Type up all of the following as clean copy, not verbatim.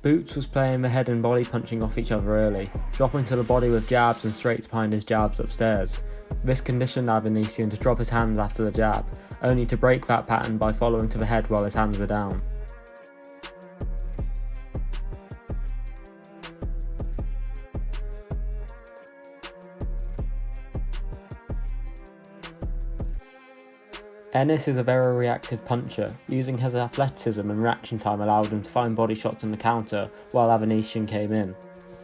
Boots was playing the head and body punching off each other early, dropping to the body with jabs and straights behind his jabs upstairs. This conditioned Avanesyan to drop his hands after the jab, only to break that pattern by following to the head while his hands were down. Ennis is a very reactive puncher, using his athleticism and reaction time allowed him to find body shots on the counter while Avanesyan came in.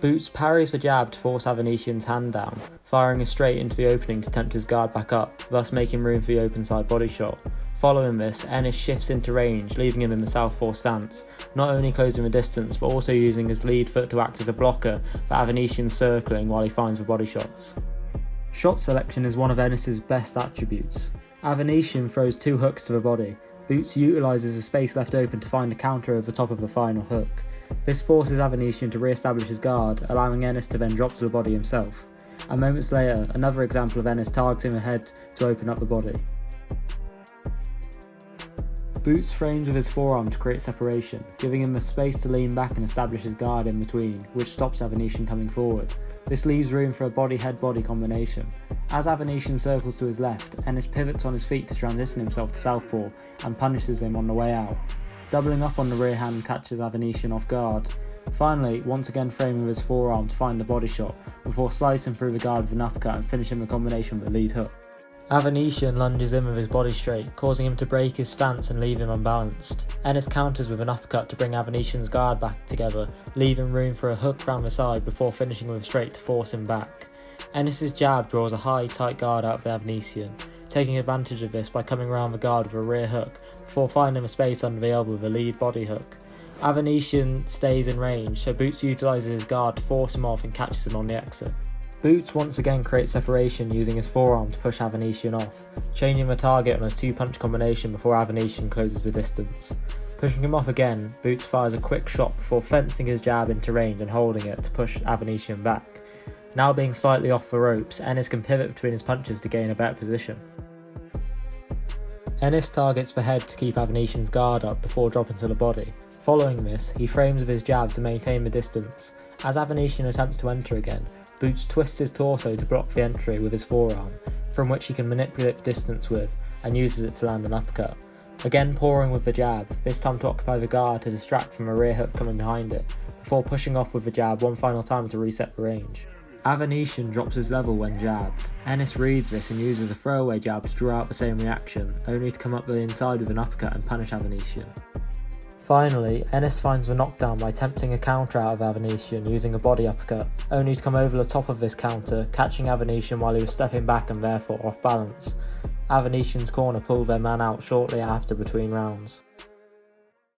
Boots parries the jab to force Avanesyan's hand down, firing a straight into the opening to tempt his guard back up, thus making room for the open side body shot. Following this, Ennis shifts into range, leaving him in the southpaw stance, not only closing the distance but also using his lead foot to act as a blocker for Avanesyan's circling while he finds the body shots. Shot selection is one of Ennis's best attributes. Avanesyan throws 2 hooks to the body. Boots utilises the space left open to find a counter over the top of the final hook. This forces Avanesyan to re-establish his guard, allowing Ennis to then drop to the body himself. And moments later, another example of Ennis targeting the head to open up the body. Boots frames with his forearm to create separation, giving him the space to lean back and establish his guard in between, which stops Avanesyan coming forward. This leaves room for a body-head-body combination. As Avanesyan circles to his left, Ennis pivots on his feet to transition himself to southpaw and punishes him on the way out. Doubling up on the rear hand catches Avanesyan off guard. Finally, once again framing with his forearm to find the body shot, before slicing through the guard with an uppercut and finishing the combination with a lead hook. Avanesyan lunges in with his body straight, causing him to break his stance and leave him unbalanced. Ennis counters with an uppercut to bring Avanesyan's guard back together, leaving room for a hook round the side before finishing with a straight to force him back. Ennis's jab draws a high, tight guard out of Avanesyan, taking advantage of this by coming round the guard with a rear hook, before finding a space under the elbow with a lead body hook. Avanesyan stays in range, so Boots utilises his guard to force him off and catches him on the exit. Boots once again creates separation using his forearm to push Avanesyan off, changing the target on his 2-punch combination before Avanesyan closes the distance. Pushing him off again, Boots fires a quick shot before fencing his jab into range and holding it to push Avanesyan back. Now being slightly off the ropes, Ennis can pivot between his punches to gain a better position. Ennis targets the head to keep Avanesyan's guard up before dropping to the body. Following this, he frames with his jab to maintain the distance. As Avanesyan attempts to enter again, Boots twists his torso to block the entry with his forearm, from which he can manipulate distance with, and uses it to land an uppercut. Again pouring with the jab, this time to occupy the guard to distract from a rear hook coming behind it, before pushing off with the jab one final time to reset the range. Avanesyan drops his level when jabbed. Ennis reads this and uses a throwaway jab to draw out the same reaction, only to come up the inside with an uppercut and punish Avanesyan. Finally, Ennis finds the knockdown by attempting a counter out of Avanesyan using a body uppercut, only to come over the top of this counter, catching Avanesyan while he was stepping back and therefore off balance. Avanesyan's corner pulled their man out shortly after between rounds.